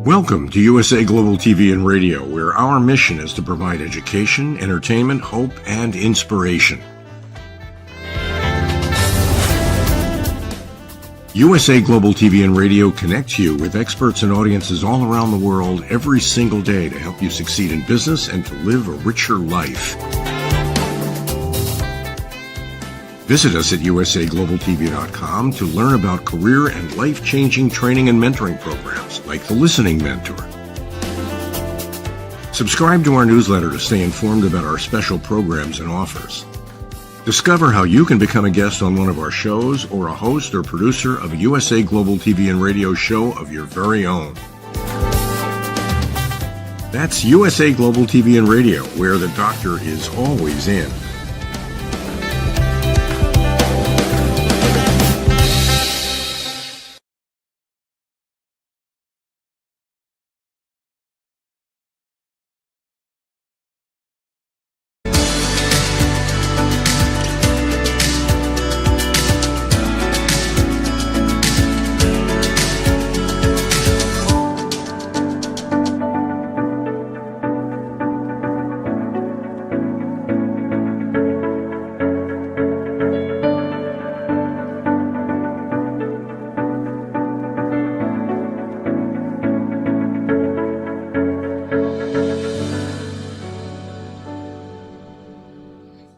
Welcome to USA Global TV and Radio, where our mission is to provide education, entertainment, hope, and inspiration. USA Global TV and Radio connects you with experts and audiences all around the world every single day to help you succeed in business and to live a richer life. Visit us at usaglobaltv.com to learn about career and life-changing training and mentoring programs like the Listening Mentor. Subscribe to our newsletter to stay informed about our special programs and offers. Discover how you can become a guest on one of our shows or a host or producer of a USA Global TV and Radio show of your very own. That's USA Global TV and Radio, where the doctor is always in.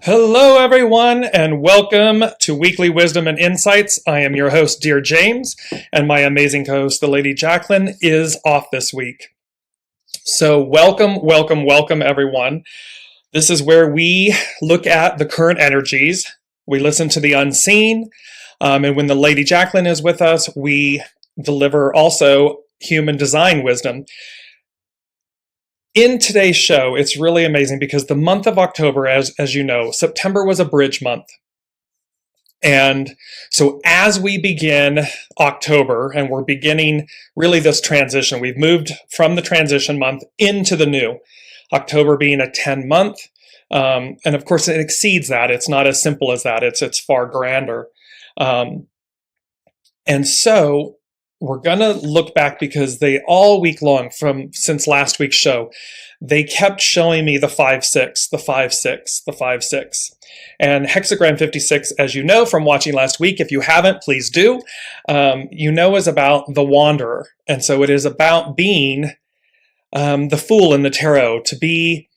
Hello, everyone, and welcome to Weekly Wisdom and Insights. I am your host, Dearjames, and my amazing co-host, the Lady Jacqueline, is off this week. So welcome, everyone. This is where we look at the current energies. We listen to the unseen, and when the Lady Jacqueline is with us, we deliver also human design wisdom. In today's show, it's really amazing because the month of October, as you know, September was a bridge month. And so as we begin October, and we're beginning really this transition, we've moved from the transition month into the new, October being a 10-month. And of course, it exceeds that. It's not as simple as that. It's far grander. And so we're going to look back because they all week long since last week's show, they kept showing me the 5-6, the 5-6, the 5-6. And hexagram 56, as you know from watching last week, if you haven't, please do, is about the wanderer. And so it is about being the fool in the tarot, to be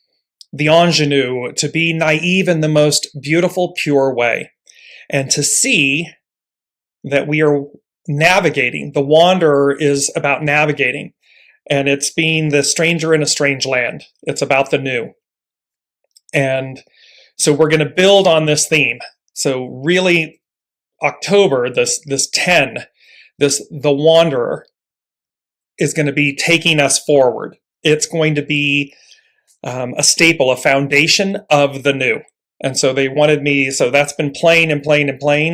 the ingenue, to be naive in the most beautiful, pure way, and to see that we are navigating. The wanderer is about navigating, and it's being the stranger in a strange land. It's about the new. And so we're going to build on this theme. So really, October, this 10, the wanderer is going to be taking us forward. It's going to be a staple, a foundation of the new. And so they wanted me, so that's been playing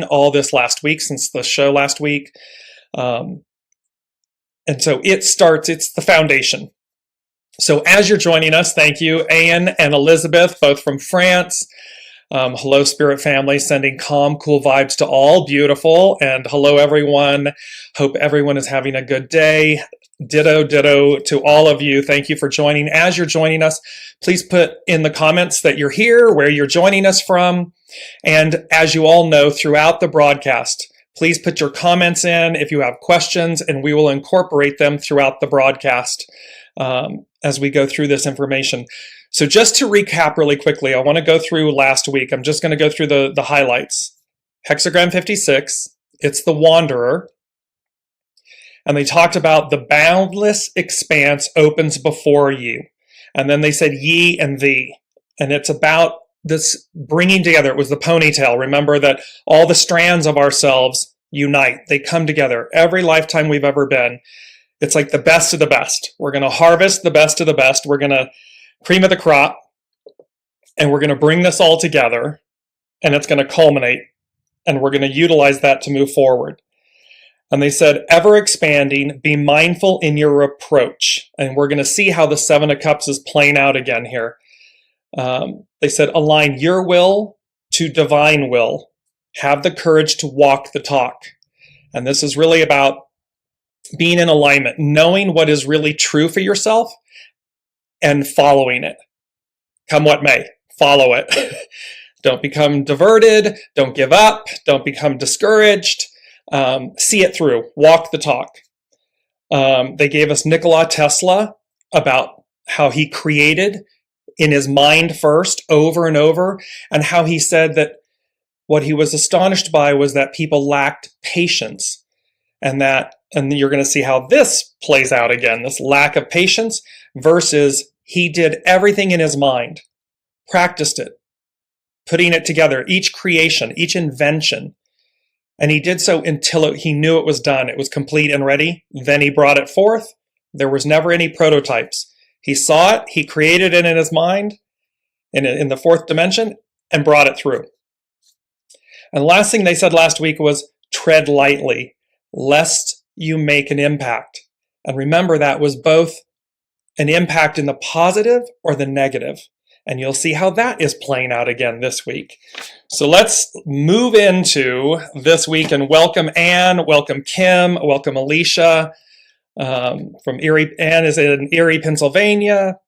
all this last week, since the show last week. And so it's the foundation. So as you're joining us, thank you, Anne and Elizabeth, both from France. Hello, Spirit Family, sending calm, cool vibes to all. Beautiful. And hello, everyone. Hope everyone is having a good day. Ditto to all of you. Thank you for joining. As you're joining us, please put in the comments that you're here, where you're joining us from. And as you all know, throughout the broadcast, please put your comments in if you have questions, and we will incorporate them throughout the broadcast as we go through this information. So just to recap really quickly, I want to go through last week. I'm just going to go through the highlights. Hexagram 56, it's the wanderer. And they talked about the boundless expanse opens before you. And then they said ye and thee. And it's about this bringing together. It was the ponytail. Remember that all the strands of ourselves unite. They come together. Every lifetime we've ever been, it's like the best of the best. We're going to harvest the best of the best. We're going to cream of the crop. And we're going to bring this all together. And it's going to culminate. And we're going to utilize that to move forward. And they said, ever expanding, be mindful in your approach. And we're going to see how the 7 of Cups is playing out again here. They said, align your will to divine will. Have the courage to walk the talk. And this is really about being in alignment, knowing what is really true for yourself and following it. Come what may, follow it. Don't become diverted. Don't give up. Don't become discouraged. See it through. Walk the talk. They gave us Nikola Tesla about how he created in his mind first over and over, and how he said that what he was astonished by was that people lacked patience, and you're going to see how this plays out again, this lack of patience versus he did everything in his mind, practiced it, putting it together, each creation, each invention. And he did so until he knew it was done. It was complete and ready. Then he brought it forth. There was never any prototypes. He saw it. He created it in his mind in the fourth dimension and brought it through. And the last thing they said last week was tread lightly, lest you make an impact. And remember, that was both an impact in the positive or the negative. And you'll see how that is playing out again this week. So let's move into this week and welcome Anne, welcome Kim, welcome Alicia from Erie. Anne is in Erie, Pennsylvania.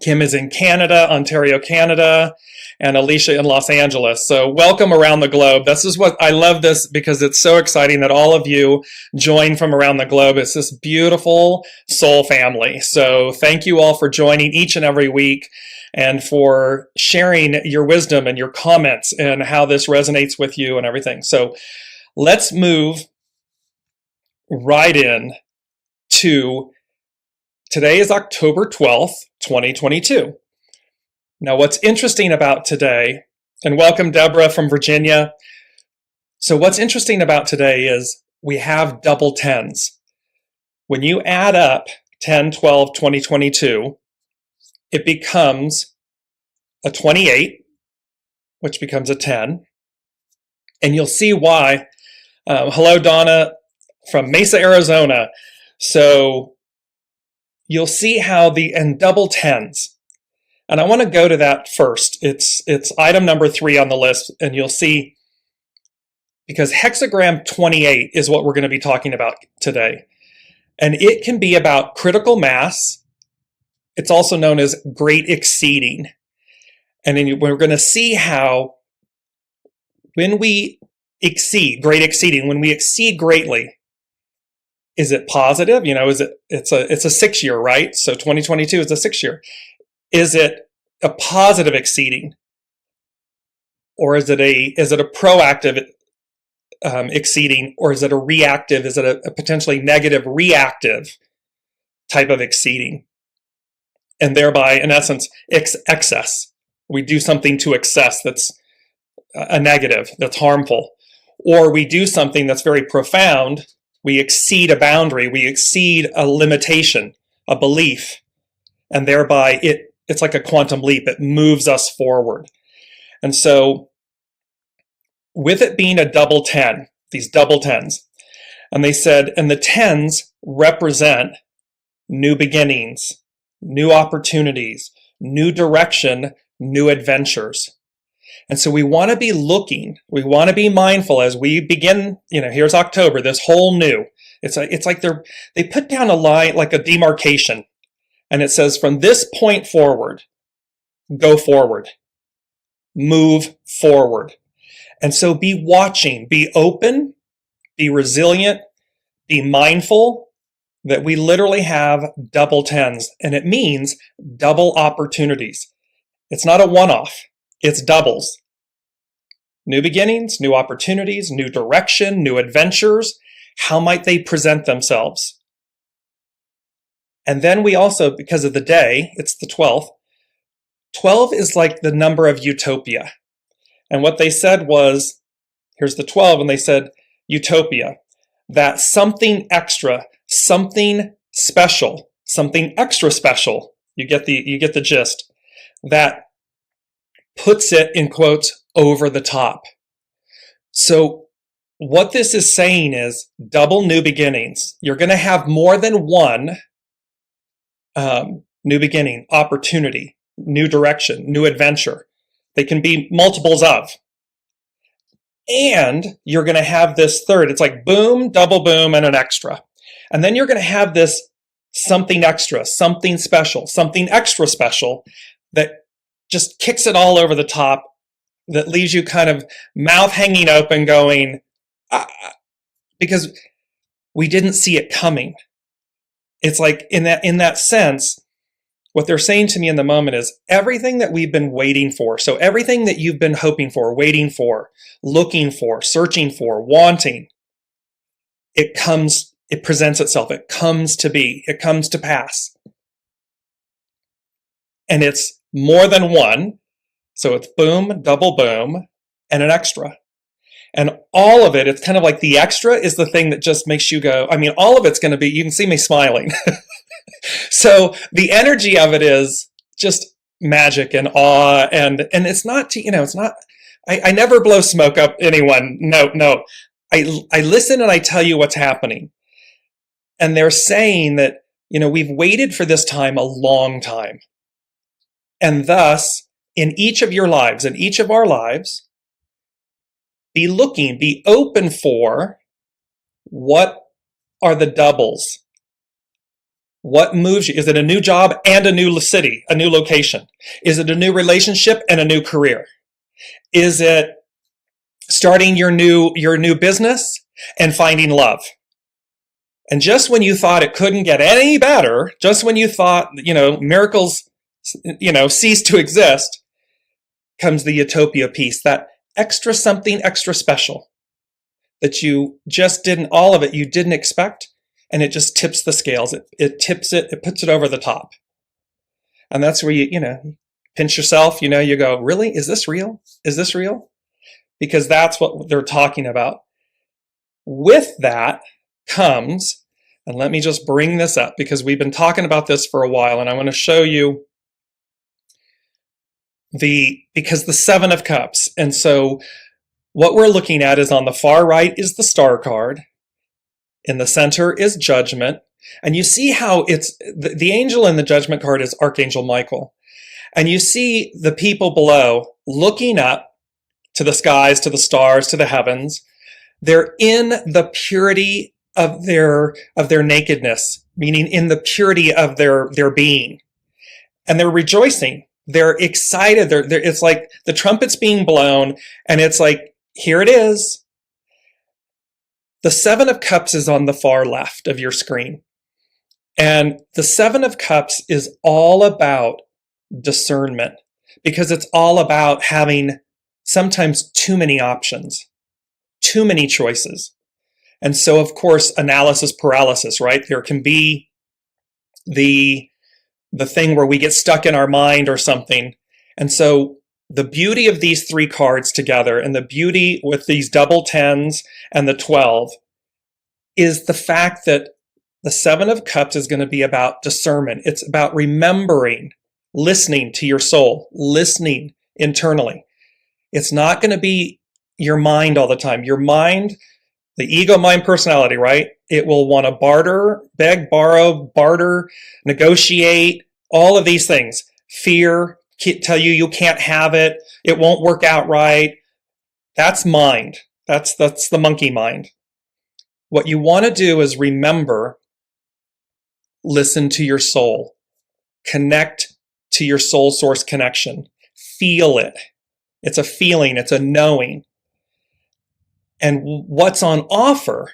Kim is in Canada, Ontario, Canada, and Alicia in Los Angeles. So welcome around the globe. This is what I love this because it's so exciting that all of you join from around the globe. It's this beautiful soul family. So thank you all for joining each and every week and for sharing your wisdom and your comments and how this resonates with you and everything. So let's move right in to today is October 12th, 2022. Now, what's interesting about today, and welcome Deborah from Virginia. So what's interesting about today is we have double tens. When you add up 10, 12, 20, 22, it becomes a 28, which becomes a 10. And you'll see why. Hello, Donna from Mesa, Arizona. So you'll see how and double tens. And I want to go to that first. It's item number 3 on the list, and you'll see, because hexagram 28 is what we're going to be talking about today. And it can be about critical mass. It's also known as great exceeding. And then we're going to see how when we exceed, great exceeding, when we exceed greatly, is it positive? You know, it's a 6-year, right? So 2022 is a 6-year. Is it a positive exceeding? Or is it a proactive exceeding? Or is it a reactive? Is it a potentially negative reactive type of exceeding? And thereby, in essence, excess. We do something to excess that's a negative, that's harmful. Or we do something that's very profound. We exceed a boundary. We exceed a limitation, a belief. And thereby, it's like a quantum leap. It moves us forward. And so, with it being a double 10, these double tens, and they said, and the tens represent new beginnings, new opportunities, new direction, new adventures. And so we want to be looking, we want to be mindful as we begin, here's October, this whole new. It's like they put down a line, like a demarcation, and it says from this point forward, go forward, move forward. And so be watching, be open, be resilient, be mindful that we literally have double tens, and it means double opportunities. It's not a one-off, it's doubles. New beginnings, new opportunities, new direction, new adventures. How might they present themselves? And then we also, because of the day, it's the 12th. 12 is like the number of utopia. And what they said was, here's the 12, and they said, utopia. That something extra, something special, something extra special. You get the gist. That puts it, in quotes, over the top. So what this is saying is double new beginnings. You're going to have more than one new beginning, opportunity, new direction, new adventure. They can be multiples of. And you're going to have this third. It's like boom, double boom, and an extra. And then you're going to have this something extra, something special, something extra special that just kicks it all over the top, that leaves you kind of mouth hanging open going, because we didn't see it coming. It's like in that sense, what they're saying to me in the moment is everything that we've been waiting for. So everything that you've been hoping for, waiting for, looking for, searching for, wanting, it presents itself. It comes to be. It comes to pass. And it's more than one. So it's boom, double boom, and an extra. And all of it, it's kind of like the extra is the thing that just makes you go, I mean, all of it's going to be, you can see me smiling. So the energy of it is just magic and awe. And it's not, it's not, I never blow smoke up anyone. No. I listen and I tell you what's happening. And they're saying that, we've waited for this time a long time. And thus, in each of your lives, in each of our lives, be open for what are the doubles. What moves you? Is it a new job and a new city, a new location? Is it a new relationship and a new career? Is it starting your new business and finding love? And just when you thought it couldn't get any better, just when you thought, miracles, cease to exist, comes the utopia piece, that extra something extra special that you just didn't, all of it you didn't expect. And it just tips the scales. It tips it. It puts it over the top. And that's where you pinch yourself. You go, really? Is this real? Is this real? Because that's what they're talking about. With that comes, and let me just bring this up because we've been talking about this for a while, and I want to show you because the Seven of Cups. And so what we're looking at is on the far right is the Star card. In the center is Judgment. And you see how it's the angel in the Judgment card is Archangel Michael. And you see the people below looking up to the skies, to the stars, to the heavens. They're in the purity of their nakedness, meaning in the purity of their being. And they're rejoicing. They're excited. It's like the trumpet's being blown, and it's like, here it is. The Seven of Cups is on the far left of your screen. And the Seven of Cups is all about discernment, because it's all about having sometimes too many options, too many choices. And so, of course, analysis paralysis, right? There can be the thing where we get stuck in our mind or something. And so the beauty of these three cards together, and the beauty with these double tens and the 12, is the fact that the Seven of Cups is going to be about discernment. It's about remembering, listening to your soul, listening internally. It's not going to be your mind all the time. Your mind, the ego, mind, personality, right? It will want to barter, beg, borrow, barter, negotiate, all of these things. Fear, tell you can't have it. It won't work out right. That's mind. That's the monkey mind. What you want to do is remember, listen to your soul, connect to your soul source connection, feel it. It's a feeling, it's a knowing. And what's on offer,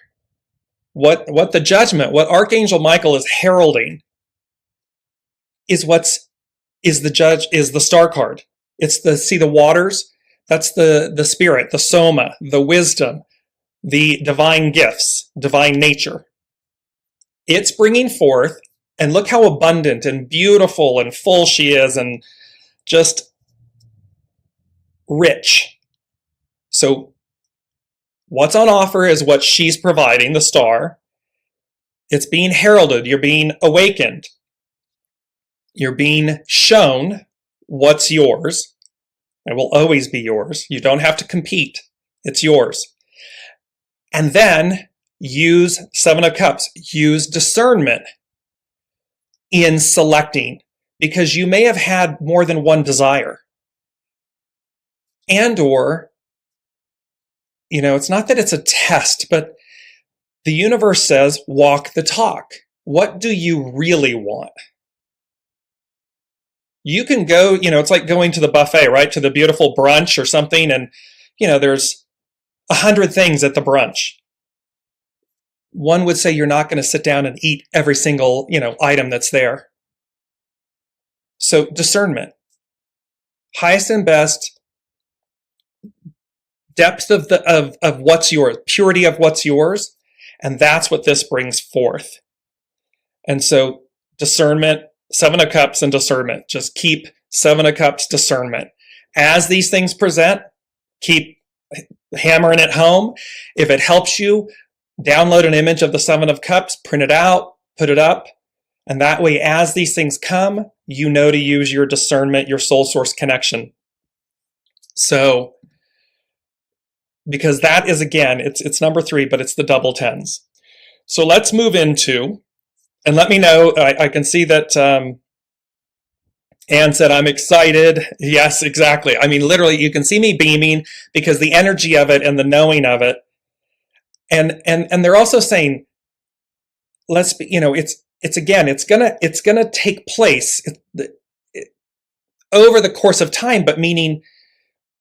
what the Judgment, what Archangel Michael is heralding, is the Star card. It's the waters. That's the spirit, the soma, the wisdom, the divine gifts, divine nature. It's bringing forth, and look how abundant and beautiful and full she is, and just rich. So what's on offer is what she's providing, the star. It's being heralded. You're being awakened. You're being shown what's yours. It will always be yours. You don't have to compete. It's yours. And then use Seven of Cups. Use discernment in selecting, because you may have had more than one desire. And or, it's not that it's a test, but The universe says, walk the talk. What do you really want? You can go, it's like going to the buffet, right? To the beautiful brunch or something. And, there's 100 things at the brunch. One would say you're not going to sit down and eat every single, item that's there. So discernment, highest and best, depth of what's yours, purity of what's yours. And that's what this brings forth. And so discernment, 7 of Cups and discernment. Just keep 7 of Cups, discernment. As these things present, keep hammering it home. If it helps you, download an image of the 7 of Cups, print it out, put it up. And that way, as these things come, you know to use your discernment, your soul source connection. So, because that is, again, it's number 3, but it's the double tens. So let's move into, and let me know, I can see that Anne said, I'm excited. Yes, exactly. I mean, literally, you can see me beaming because the energy of it and the knowing of it. And they're also saying, let's be, it's gonna take place over the course of time, but meaning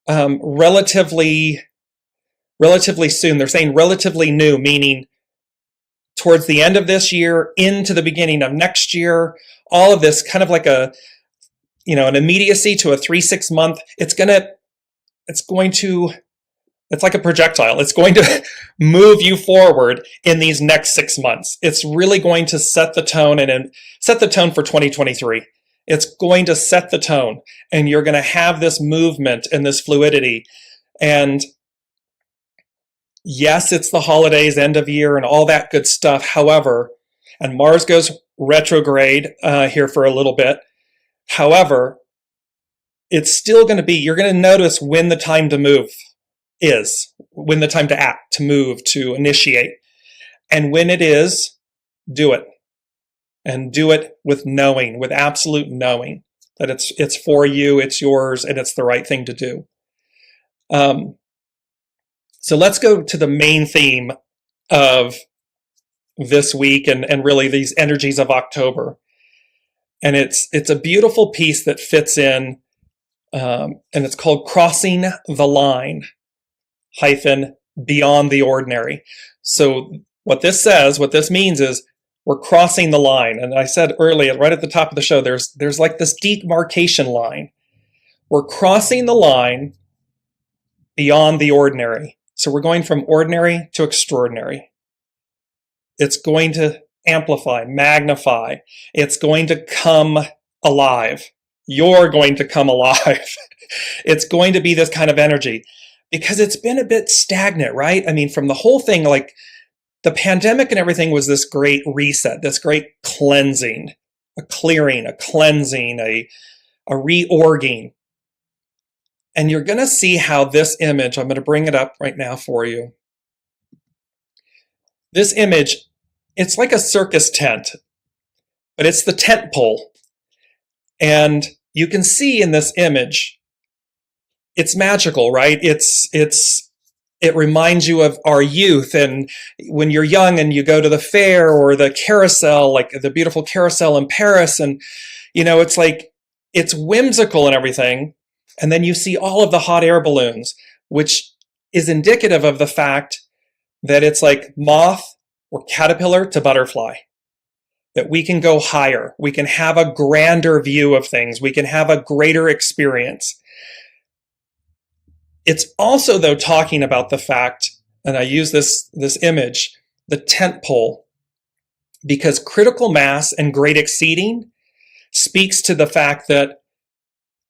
relatively soon. They're saying relatively new, meaning towards the end of this year, into the beginning of next year. All of this kind of like an immediacy to a 3-6 month. It's like a projectile. It's going to move you forward in these next 6 months. It's really going to set the tone and set the tone for 2023. It's going to set the tone, and you're going to have this movement and this fluidity. And yes, it's the holidays, end of year, and all that good stuff. However, and Mars goes retrograde here for a little bit. However, it's still going to be, you're going to notice when the time to move is, when the time to act, to move, to initiate. And when it is, do it. And do it with knowing, with absolute knowing that it's for you, it's yours, and it's the right thing to do. So let's go to the main theme of this week and really these energies of October. And it's a beautiful piece that fits in, and it's called Crossing the Line - Beyond the Ordinary. So what this means is we're crossing the line. And I said earlier, right at the top of the show, there's like this demarcation line. We're crossing the line beyond the ordinary. So we're going from ordinary to extraordinary. It's going to amplify, magnify. It's going to come alive. You're going to come alive. It's going to be this kind of energy because it's been a bit stagnant, right? I mean, from the whole thing, like the pandemic and everything was this great reset, this great cleansing, a clearing, a cleansing, a reorging. And you're going to see how this image, I'm going to bring it up right now for you. This image, it's like a circus tent, but it's the tent pole. And you can see in this image, it's magical, right? It reminds you of our youth and when you're young and you go to the fair or the carousel, like the beautiful carousel in Paris. And, it's like, it's whimsical and everything. And then you see all of the hot air balloons, which is indicative of the fact that it's like moth or caterpillar to butterfly, that we can go higher. We can have a grander view of things. We can have a greater experience. It's also, though, talking about the fact, and I use this image, the tent pole, because critical mass and great exceeding speaks to the fact that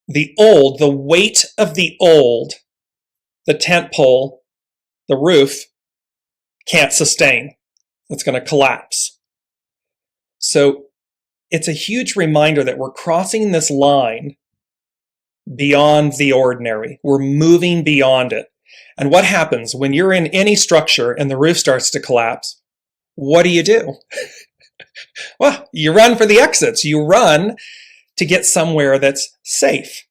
the weight of the old, the tent pole, the roof, can't sustain. It's going to collapse. So it's a huge reminder that we're crossing this line beyond the ordinary. We're moving beyond it. And what happens when you're in any structure and the roof starts to collapse? What do? Well, you run for the exits. You run to get somewhere that's safe.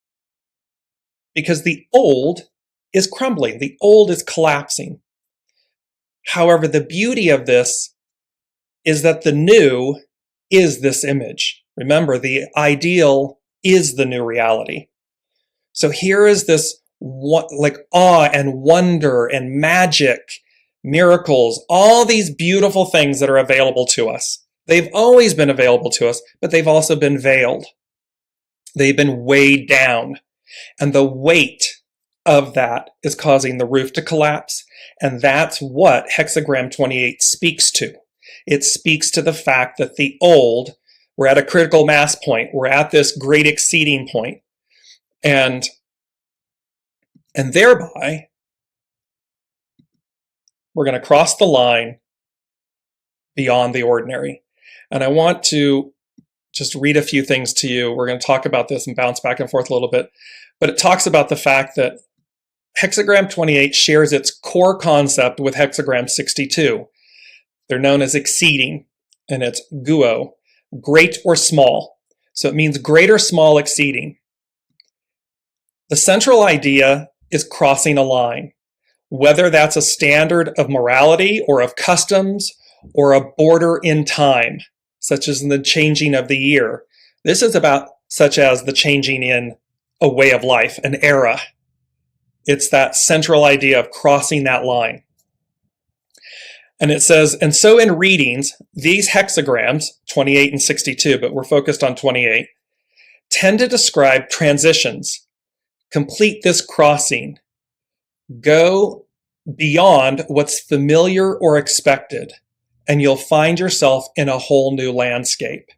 Because the old is crumbling. The old is collapsing. However, the beauty of this is that the new is this image. Remember, the ideal is the new reality. So here is this like awe and wonder and magic, miracles, all these beautiful things that are available to us. They've always been available to us, but they've also been veiled. They've been weighed down. And the weight of that is causing the roof to collapse. And that's what Hexagram 28 speaks to. It speaks to the fact that the old, we're at a critical mass point. We're at this great exceeding point. And thereby, we're going to cross the line beyond the ordinary. And I want to just read a few things to you. We're going to talk about this and bounce back and forth a little bit. But it talks about the fact that Hexagram 28 shares its core concept with Hexagram 62. They're known as exceeding, and it's guo, great or small. So it means great or small exceeding. The central idea is crossing a line, whether that's a standard of morality or of customs or a border in time, such as in the changing of the year. This is about such as the changing in a way of life, an era. It's that central idea of crossing that line. And it says, and so in readings, these hexagrams, 28 and 62, but we're focused on 28, tend to describe transitions. Complete this crossing. Go beyond what's familiar or expected, and you'll find yourself in a whole new landscape.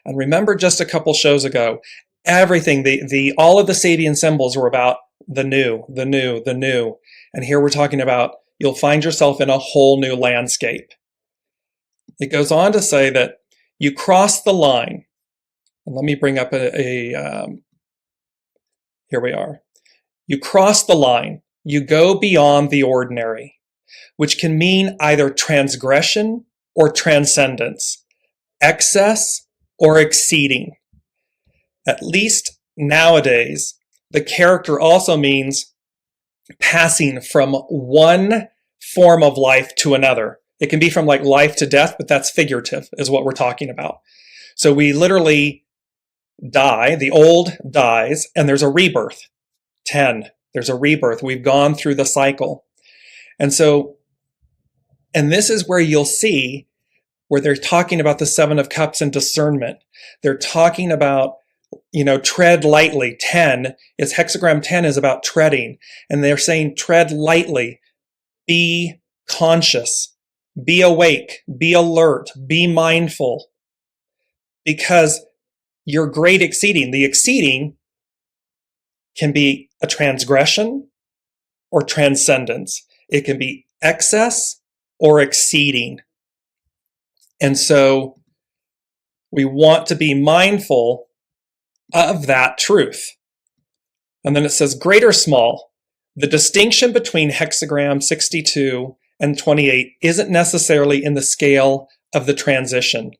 And remember just a couple shows ago, everything, all of the Sabian symbols were about the new, the new, the new. And here we're talking about you'll find yourself in a whole new landscape. It goes on to say that you cross the line. And let me bring up here we are. You cross the line. You go beyond the ordinary, which can mean either transgression or transcendence, excess or exceeding. At least nowadays, the character also means passing from one form of life to another. It can be from like life to death, but that's figurative is what we're talking about. So we literally die, the old dies, and there's a rebirth. 10, there's a rebirth. We've gone through the cycle. And so, and this is where you'll see where they're talking about the Seven of Cups and discernment. They're talking about, tread lightly. 10 is hexagram 10 is about treading. And they're saying tread lightly, be conscious, be awake, be alert, be mindful. Because your great exceeding, the exceeding can be a transgression or transcendence. It can be excess or exceeding. And so we want to be mindful of that truth. And then it says great or small. The distinction between hexagram 62 and 28 isn't necessarily in the scale of the transition,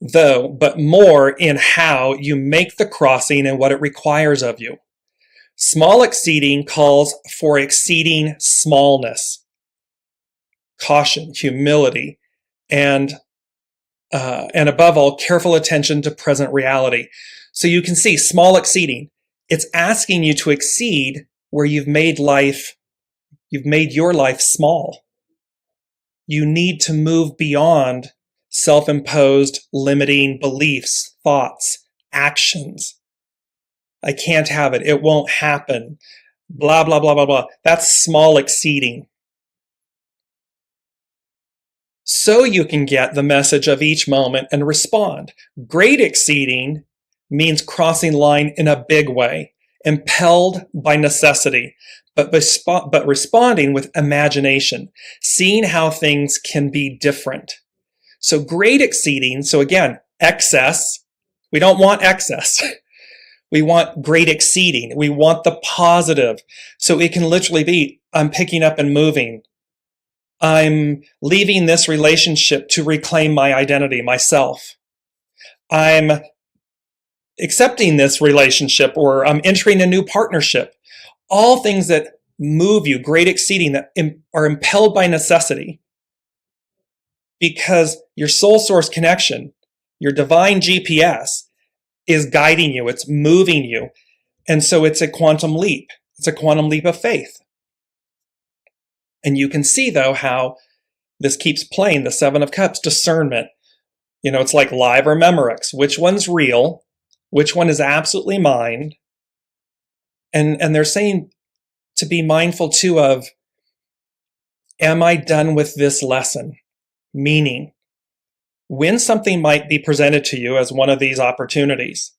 but more in how you make the crossing and what it requires of you. Small exceeding calls for exceeding smallness, caution, humility, and above all, careful attention to present reality. So you can see small exceeding. It's asking you to exceed where you've made your life small. You need to move beyond self-imposed limiting beliefs, thoughts, actions. I can't have it. It won't happen. Blah, blah, blah, blah, blah. That's small exceeding. So you can get the message of each moment and respond. Great exceeding means crossing line in a big way, impelled by necessity, but responding with imagination, seeing how things can be different. So great exceeding, so again, excess, we don't want excess. We want great exceeding. We want the positive. So it can literally be, I'm picking up and moving. I'm leaving this relationship to reclaim my identity, myself. I'm accepting this relationship, or I'm entering a new partnership. All things that move you, great exceeding, that are impelled by necessity, because your soul source connection, your divine GPS, is guiding you, it's moving you. And so it's a quantum leap. It's a quantum leap of faith. And you can see, though, how this keeps playing, the Seven of Cups, discernment. It's like live or Memorex. Which one's real? Which one is absolutely mine? And they're saying to be mindful, too, of, am I done with this lesson? Meaning, when something might be presented to you as one of these opportunities,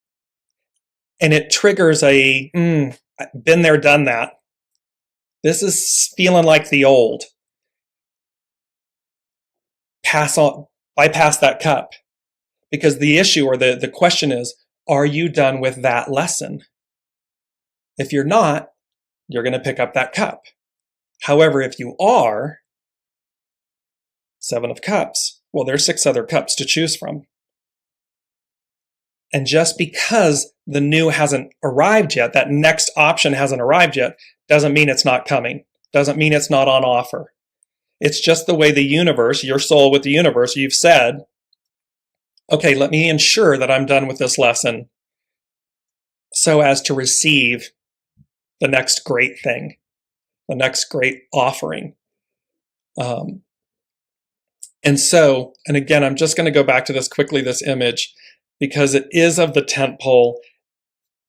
and it triggers a, been there, done that. This is feeling like the old. Bypass that cup. Because the issue or the question is, are you done with that lesson? If you're not, you're going to pick up that cup. However, if you are, Seven of Cups, well, there's 6 other cups to choose from. And just because the new hasn't arrived yet, that next option hasn't arrived yet, doesn't mean it's not coming. Doesn't mean it's not on offer. It's just the way the universe, your soul with the universe, you've said, okay, let me ensure that I'm done with this lesson so as to receive the next great thing, the next great offering. And again, I'm just going to go back to this quickly, this image, because it is of the tent pole.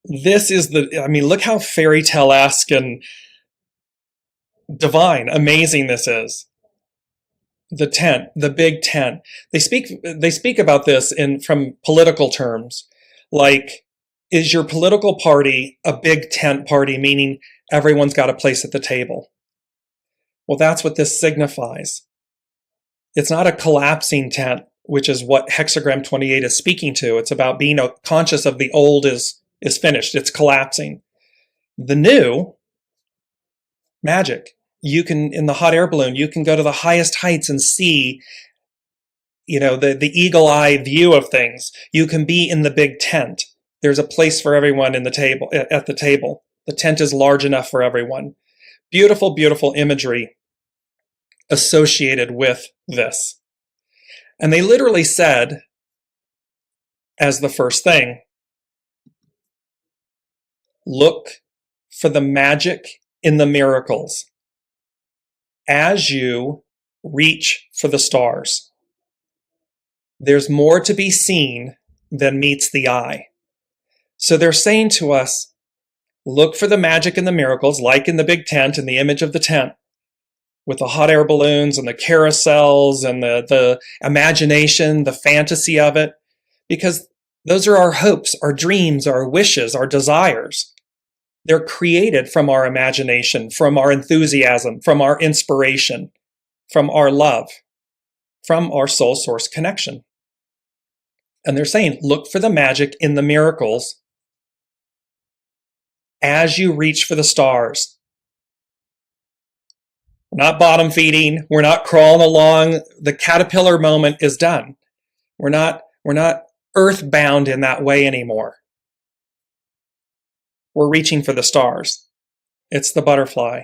This is look how fairy tale-esque and divine, amazing this is. The tent, the big tent. They speak about this from political terms. Like, is your political party a big tent party, meaning everyone's got a place at the table? Well, that's what this signifies. It's not a collapsing tent, which is what Hexagram 28 is speaking to. It's about being conscious of the old is finished. It's collapsing. The new, magic. You can, in the hot air balloon, you can go to the highest heights and see, the eagle eye view of things. You can be in the big tent. There's a place for everyone at the table. The tent is large enough for everyone. Beautiful, beautiful imagery associated with this. And they literally said, as the first thing, look for the magic in the miracles as you reach for the stars. There's more to be seen than meets the eye. So they're saying to us, look for the magic in the miracles, like in the big tent, in the image of the tent, with the hot air balloons and the carousels and the imagination, the fantasy of it, because those are our hopes, our dreams, our wishes, our desires. They're created from our imagination, from our enthusiasm, from our inspiration, from our love, from our soul source connection. And they're saying, look for the magic in the miracles as you reach for the stars. We're not bottom feeding. We're not crawling along. The caterpillar moment is done. We're not earthbound in that way anymore. We're reaching for the stars. It's the butterfly.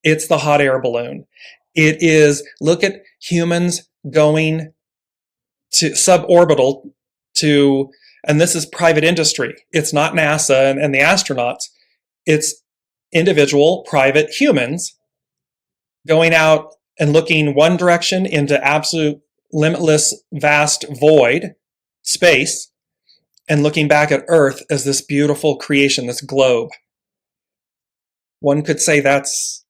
It's the hot air balloon. It is, look at humans going to suborbital to, and this is private industry. It's not NASA and the astronauts. It's individual, private humans going out and looking one direction into absolute limitless, vast void, space, and looking back at Earth as this beautiful creation, this globe. One could say that's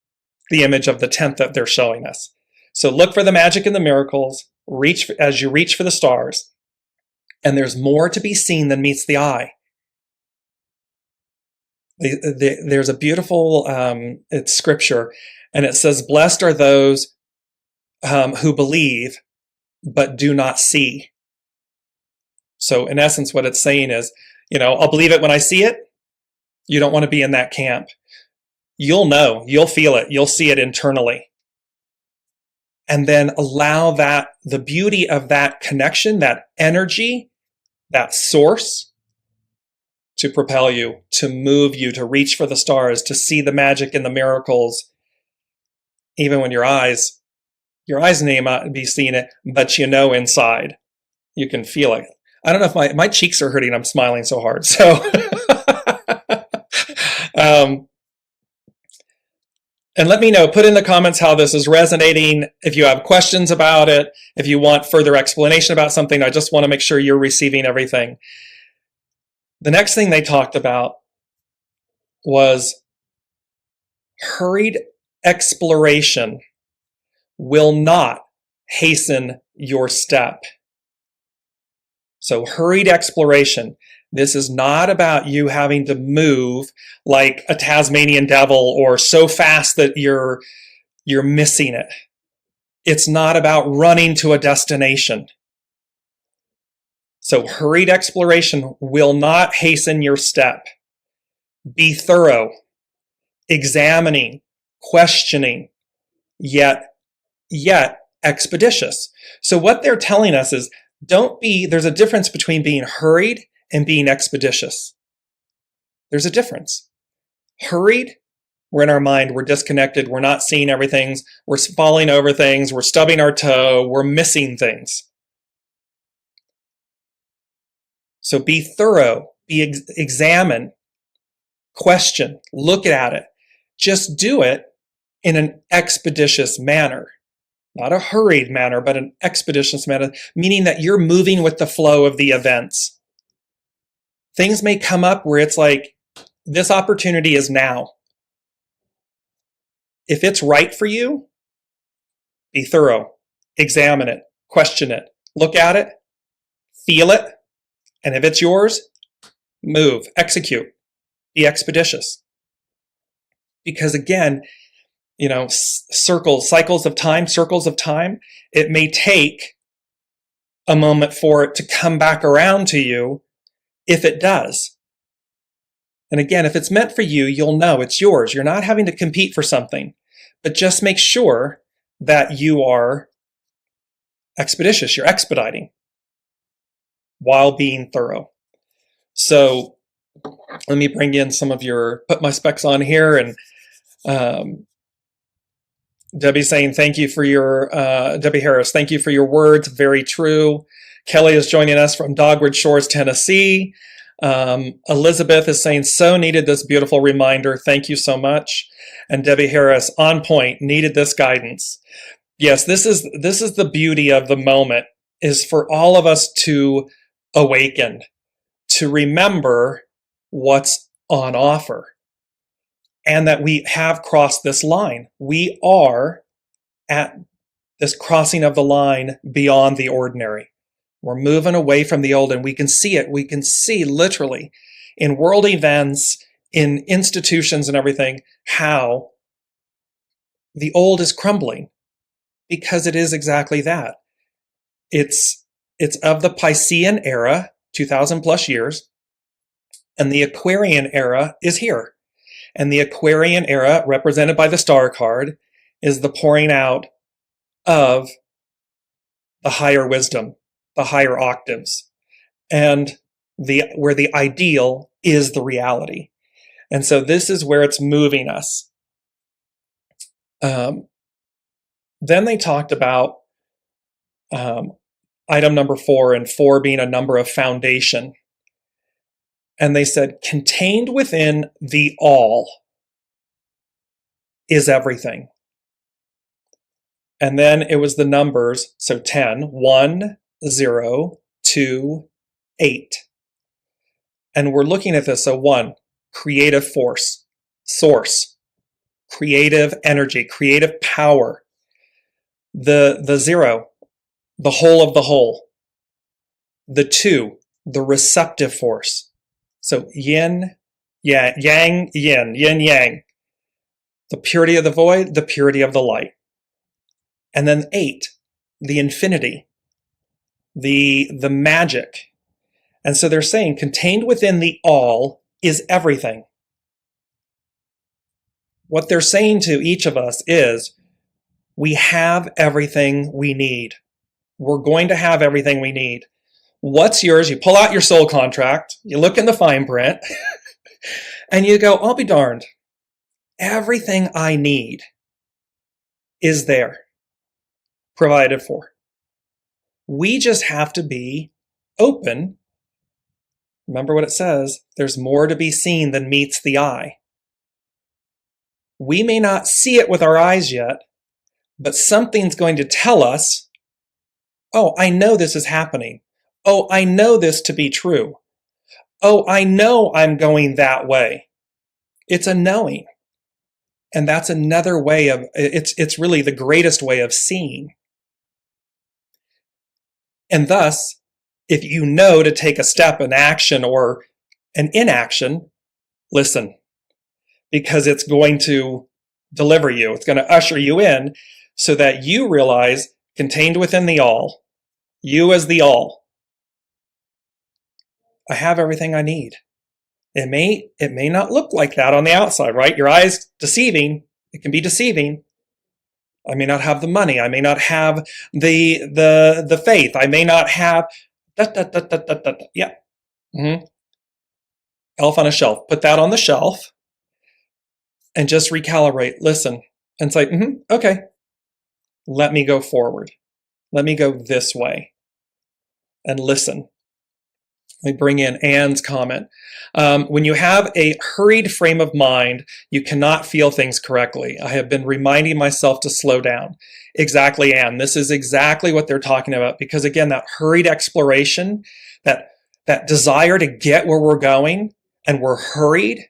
the image of the tent that they're showing us. So look for the magic in the miracles, as you reach for the stars, and there's more to be seen than meets the eye. There's a beautiful it's scripture, and it says, blessed are those who believe but do not see. So in essence, what it's saying is, I'll believe it when I see it. You don't want to be in that camp. You'll know, you'll feel it, you'll see it internally. And then allow the beauty of that connection, that energy, that source to propel you, to move you, to reach for the stars, to see the magic and the miracles even when your eyes may not be seeing it, but you know inside. You can feel it. I don't know if my cheeks are hurting. I'm smiling so hard. So, and let me know, put in the comments how this is resonating. If you have questions about it, if you want further explanation about something, I just want to make sure you're receiving everything. The next thing they talked about was hurried exploration will not hasten your step. So hurried exploration. This is not about you having to move like a Tasmanian devil or so fast that you're missing it. It's not about running to a destination. So hurried exploration will not hasten your step. Be thorough, examining, questioning, yet expeditious. So what they're telling us is there's a difference between being hurried and being expeditious. There's a difference. Hurried, we're in our mind, we're disconnected, we're not seeing everything, we're falling over things, we're stubbing our toe, we're missing things. So be thorough, examine, question, look at it. Just do it in an expeditious manner. Not a hurried manner, but an expeditious manner, meaning that you're moving with the flow of the events. Things may come up where it's like, this opportunity is now. If it's right for you, be thorough, examine it, question it, look at it, feel it, and if it's yours, move, execute, be expeditious. Because again, cycles of time, it may take a moment for it to come back around to you if it does. And again, if it's meant for you, you'll know it's yours. You're not having to compete for something, but just make sure that you are expeditious. You're expediting while being thorough. So let me bring in put my specs on here, and Debbie's saying, thank you for your, Debbie Harris, thank you for your words. Very true. Kelly is joining us from Dogwood Shores, Tennessee. Elizabeth is saying, so needed this beautiful reminder. Thank you so much. And Debbie Harris, on point, needed this guidance. Yes, this is the beauty of the moment, is for all of us to awaken, to remember what's on offer. And that we have crossed this line. We are at this crossing of the line beyond the ordinary. We're moving away from the old, and we can see it. We can see literally in world events, in institutions and everything, how the old is crumbling, because it is exactly that. It's of the Piscean era, 2,000 plus years, and the Aquarian era is here. And the Aquarian era, represented by the star card, is the pouring out of the higher wisdom, the higher octaves, and where the ideal is the reality. And so this is where it's moving us. Then they talked about item number 4, and 4 being a number of foundation. And they said, contained within the all is everything. And then it was the numbers, so 10, 1, 0, 2, 8. And we're looking at this, so 1, creative force, source, creative energy, creative power. The 0, the whole of the whole. The 2, the receptive force. So yin, yang, yin, yin, yang. The purity of the void, the purity of the light. And then 8, the infinity, the magic. And so they're saying contained within the all is everything. What they're saying to each of us is, we have everything we need. We're going to have everything we need. What's yours? You pull out your soul contract, you look in the fine print, and you go, I'll be darned. Everything I need is there, provided for. We just have to be open. Remember what it says, there's more to be seen than meets the eye. We may not see it with our eyes yet, but something's going to tell us, oh, I know this is happening. Oh, I know this to be true. Oh, I know I'm going that way. It's a knowing. And that's another way of, it's really the greatest way of seeing. And thus, if you know to take a step in action or an inaction, listen, because it's going to deliver you. It's going to usher you in so that you realize, contained within the all, you as the all, I have everything I need. It may not look like that on the outside, right? Your eyes deceiving. It can be deceiving. I may not have the money. I may not have the faith. I may not have yeah. Mm-hmm. Elf on a shelf. Put that on the shelf and just recalibrate. Listen and say, okay, let me go forward. Let me go this way and listen. Let me bring in Anne's comment. When you have a hurried frame of mind, you cannot feel things correctly. I have been reminding myself to slow down. Exactly, Anne. This is exactly what they're talking about. Because again, that hurried exploration, that desire to get where we're going, and we're hurried,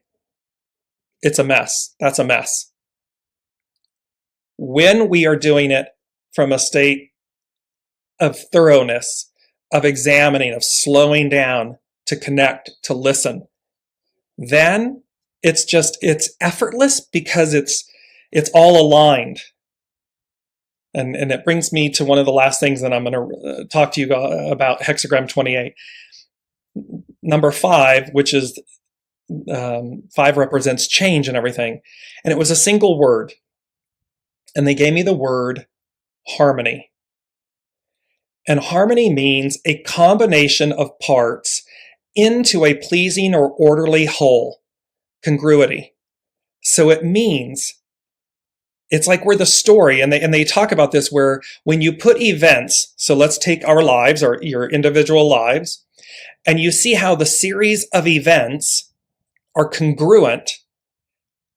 it's a mess. That's a mess. When we are doing it from a state of thoroughness, of examining, of slowing down to connect, to listen, then it's effortless because it's all aligned. And it brings me to one of the last things that I'm going to talk to you about, hexagram 28. Number 5, which is 5 represents change and everything. And it was a single word. And they gave me the word harmony. And harmony means a combination of parts into a pleasing or orderly whole, congruity. So it means, it's like we're the story, and they talk about this where when you put events, so let's take our lives or your individual lives, and you see how the series of events are congruent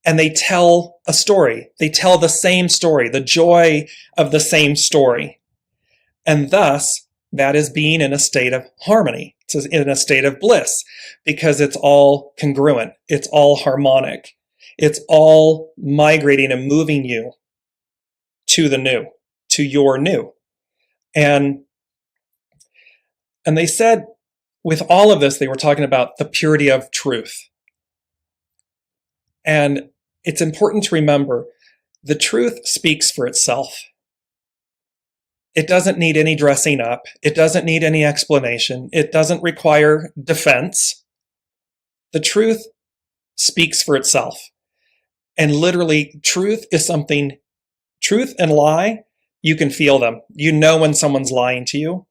and they tell a story. They tell the same story, the joy of the same story. And thus, that is being in a state of harmony. It's in a state of bliss because it's all congruent. It's all harmonic. It's all migrating and moving you to the new, to your new. And they said with all of this, they were talking about the purity of truth. And it's important to remember the truth speaks for itself. It doesn't need any dressing up. It doesn't need any explanation. It doesn't require defense. The truth speaks for itself. And literally, truth and lie, you can feel them. You know when someone's lying to you.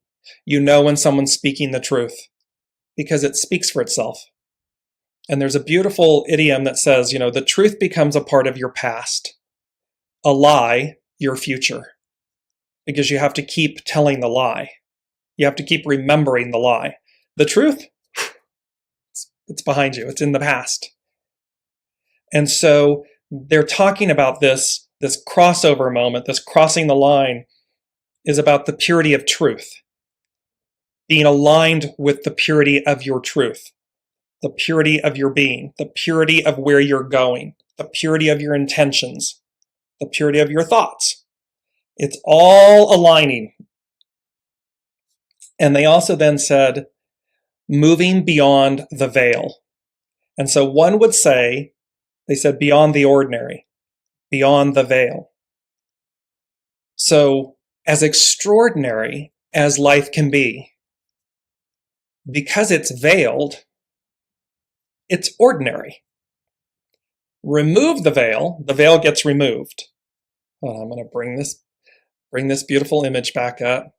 You know when someone's speaking the truth because it speaks for itself. And there's a beautiful idiom that says, the truth becomes a part of your past, a lie, your future. Because you have to keep telling the lie. You have to keep remembering the lie. The truth, it's behind you. It's in the past. And so they're talking about this crossover moment, this crossing the line is about the purity of truth. Being aligned with the purity of your truth, the purity of your being, the purity of where you're going, the purity of your intentions, the purity of your thoughts. It's all aligning. And they also then said, moving beyond the veil. And so one would say, they said beyond the ordinary, beyond the veil. So as extraordinary as life can be, because it's veiled, it's ordinary. Remove the veil gets removed. Oh, I'm going to bring this beautiful image back up.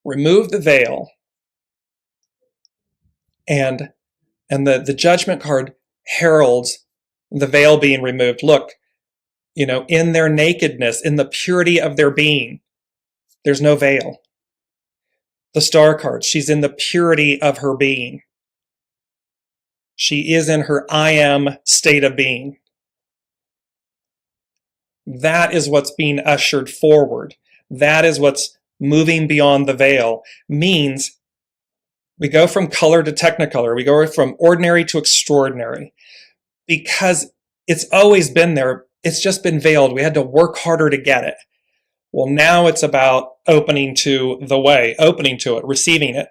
Remove the veil. And the judgment card heralds the veil being removed. Look, in their nakedness, in the purity of their being. There's no veil. The star card, she's in the purity of her being. She is in her I am state of being. That is what's being ushered forward. That is what's moving beyond the veil. Means we go from color to technicolor. We go from ordinary to extraordinary. Because it's always been there. It's just been veiled. We had to work harder to get it. Well, now it's about opening to the way, opening to it, receiving it.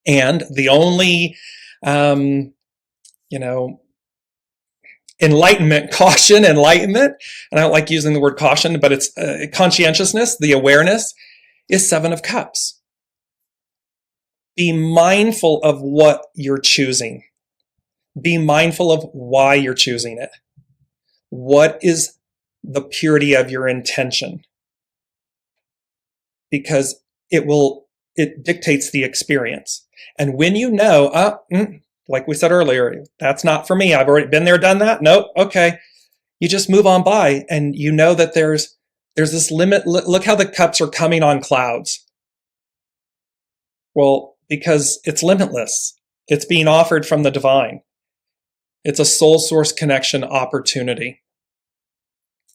And the only, enlightenment, enlightenment, and I don't like using the word caution, but it's conscientiousness, the awareness, is Seven of Cups. Be mindful of what you're choosing. Be mindful of why you're choosing it. What is the purity of your intention? Because it dictates the experience. And when you know, like we said earlier, that's not for me. I've already been there, done that. Nope. Okay. You just move on by, and you know that there's this limit. Look how the cups are coming on clouds. Well, because it's limitless. It's being offered from the divine. It's a soul source connection opportunity.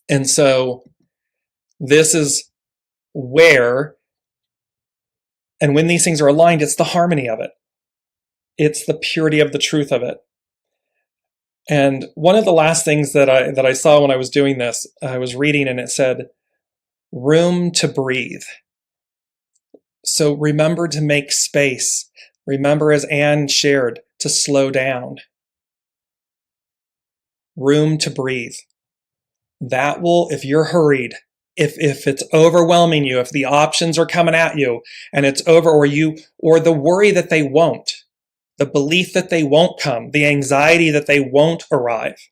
And so this is where, and when these things are aligned, it's the harmony of it. It's the purity of the truth of it. And one of the last things that I saw when I was doing this, I was reading and it said, room to breathe. So remember to make space. Remember, as Anne shared, to slow down. Room to breathe. That will, if you're hurried, if it's overwhelming you, if the options are coming at you and it's over, or the worry that they won't, the belief that they won't come, the anxiety that they won't arrive,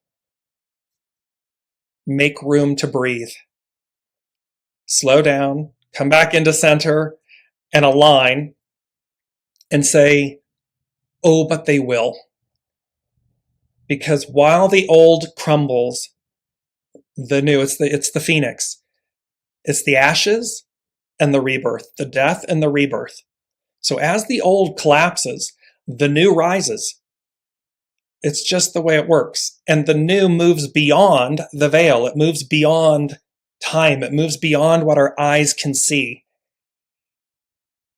make room to breathe. Slow down, come back into center and align and say, oh, but they will. Because while the old crumbles, the new, it's the phoenix. It's the ashes and the rebirth, the death and the rebirth. So as the old collapses, the new rises. It's just the way it works. And the new moves beyond the veil. It moves beyond time. It moves beyond what our eyes can see.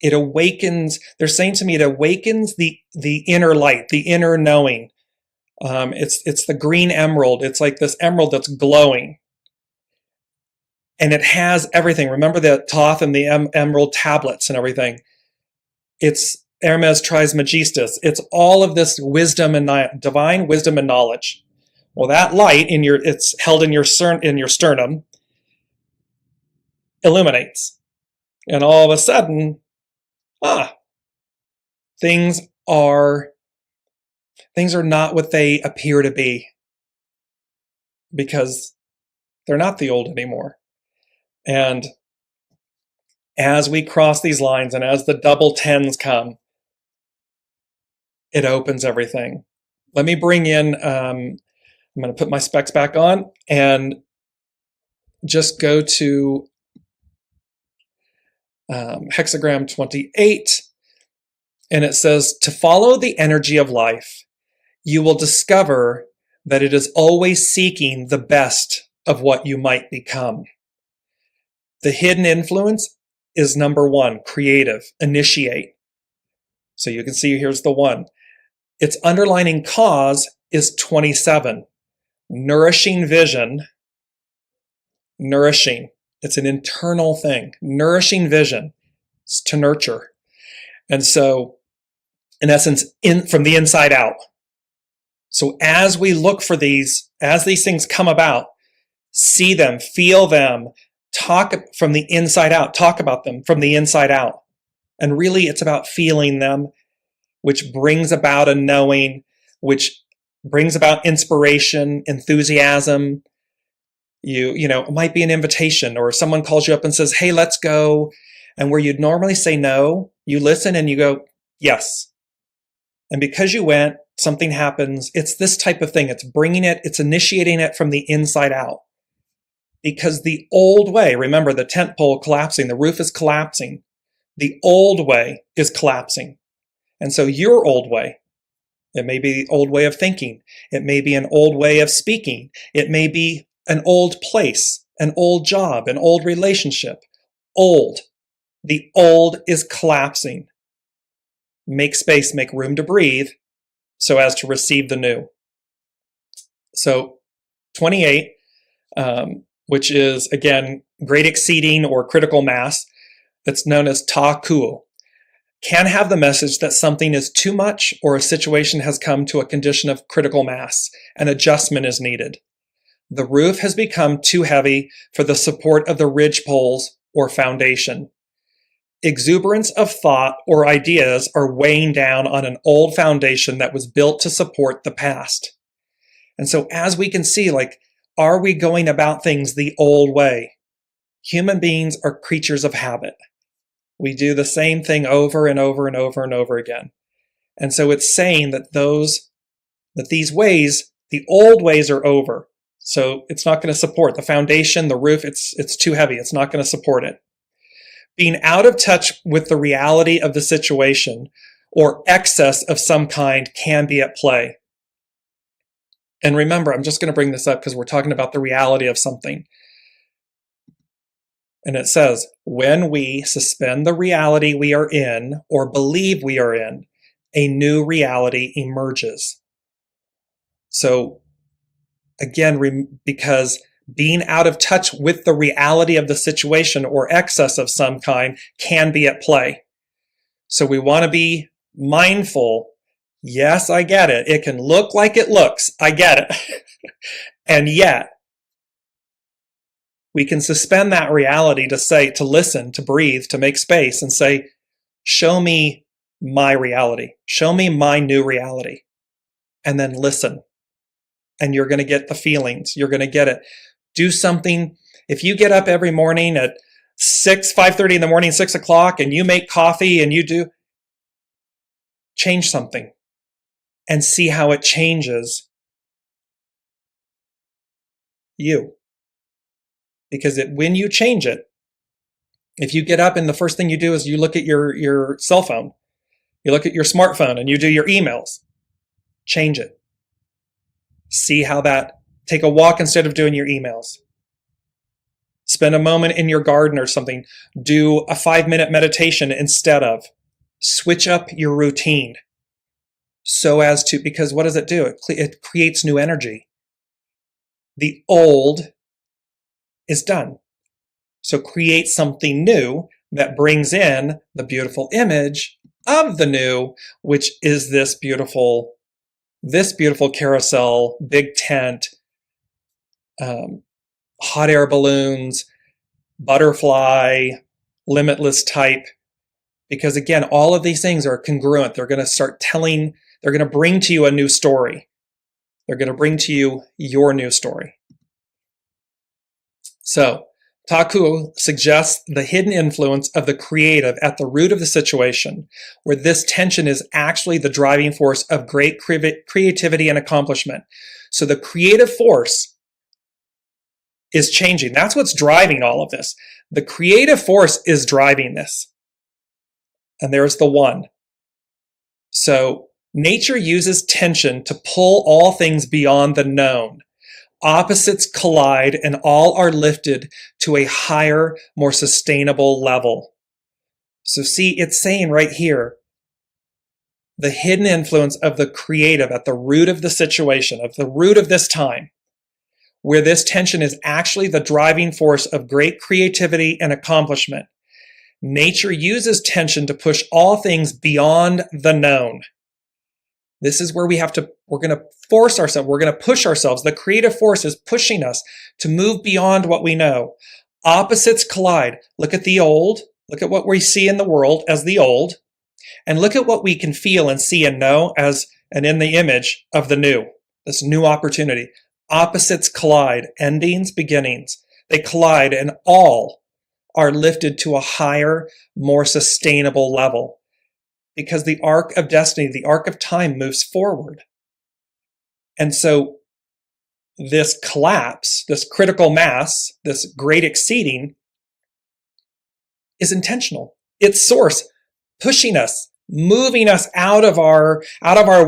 It awakens, they're saying to me, it awakens the inner light, the inner knowing. It's the green emerald. It's like this emerald that's glowing. And it has everything. Remember the Thoth and the emerald tablets and everything. It's Hermes Trismegistus. It's all of this wisdom and divine wisdom and knowledge. Well, that light it's held in your sternum, illuminates. And all of a sudden, things are not what they appear to be, because they're not the old anymore. And as we cross these lines and as the double tens come, it opens everything. Let me bring in, I'm going to put my specs back on and just go to hexagram 28. And it says, to follow the energy of life, you will discover that it is always seeking the best of what you might become. The hidden influence is number one, creative, initiate. So you can see here's the one. Its underlining cause is 27. Nourishing vision. Nourishing. It's an internal thing. Nourishing vision. It's to nurture. And so, in essence, from the inside out. So as we look for these, as these things come about, see them, feel them, talk from the inside out, talk about them from the inside out. And really it's about feeling them, which brings about a knowing, which brings about inspiration, enthusiasm. It might be an invitation, or someone calls you up and says, hey, let's go. And where you'd normally say no, you listen and you go, yes. And because you went, something happens. It's this type of thing. It's bringing it, it's initiating it from the inside out. Because the old way, remember the tent pole collapsing, the roof is collapsing. The old way is collapsing. And so your old way, it may be the old way of thinking. It may be an old way of speaking. It may be an old place, an old job, an old relationship. Old. The old is collapsing. Make space, make room to breathe so as to receive the new. So 28, which is, again, great exceeding or critical mass, it's known as ta kuo, can have the message that something is too much or a situation has come to a condition of critical mass. An adjustment is needed. The roof has become too heavy for the support of the ridge poles or foundation. Exuberance of thought or ideas are weighing down on an old foundation that was built to support the past. And so as we can see, like, are we going about things the old way? Human beings are creatures of habit. We do the same thing over and over and over and over again. And so it's saying that these ways, the old ways are over. So it's not going to support the foundation, the roof, it's too heavy. It's not going to support it. Being out of touch with the reality of the situation or excess of some kind can be at play. And remember, I'm just going to bring this up because we're talking about the reality of something. And it says, when we suspend the reality we are in or believe we are in, a new reality emerges. So again, because being out of touch with the reality of the situation or excess of some kind can be at play. So we want to be mindful. Yes, I get it. It can look like it looks. I get it. And yet, we can suspend that reality to listen, to breathe, to make space and say, show me my reality. Show me my new reality. And then listen. And you're going to get the feelings. You're going to get it. Do something. If you get up every morning at 5:30 in the morning, 6 o'clock, and you make coffee and change something and see how it changes you. Because when you change it, if you get up and the first thing you do is you look at your cell phone, you look at your smartphone and you do your emails, change it. See how take a walk instead of doing your emails. Spend a moment in your garden or something. Do a 5-minute meditation instead of. Switch up your routine because what does it do? It creates new energy. The old is done. So create something new that brings in the beautiful image of the new, which is this beautiful carousel, big tent, hot air balloons, butterfly, limitless type. Because again, all of these things are congruent. They're going to bring to you a new story. They're going to bring to you your new story. So, Taku suggests the hidden influence of the creative at the root of the situation, where this tension is actually the driving force of great creativity and accomplishment. So the creative force is changing. That's what's driving all of this. The creative force is driving this. And there's the one. So nature uses tension to pull all things beyond the known. Opposites collide and all are lifted to a higher, more sustainable level. So see, it's saying right here, the hidden influence of the creative at the root of the situation, at the root of this time, where this tension is actually the driving force of great creativity and accomplishment. Nature uses tension to push all things beyond the known. This is where we're going to force ourselves, we're going to push ourselves. The creative force is pushing us to move beyond what we know. Opposites collide. Look at the old, look at what we see in the world as the old, and look at what we can feel and see and know and in the image of the new, this new opportunity. Opposites collide, endings, beginnings. They collide and all are lifted to a higher, more sustainable level. Because the arc of destiny, the arc of time moves forward. And so this collapse, this critical mass, this great exceeding is intentional. It's source pushing us, moving us out of our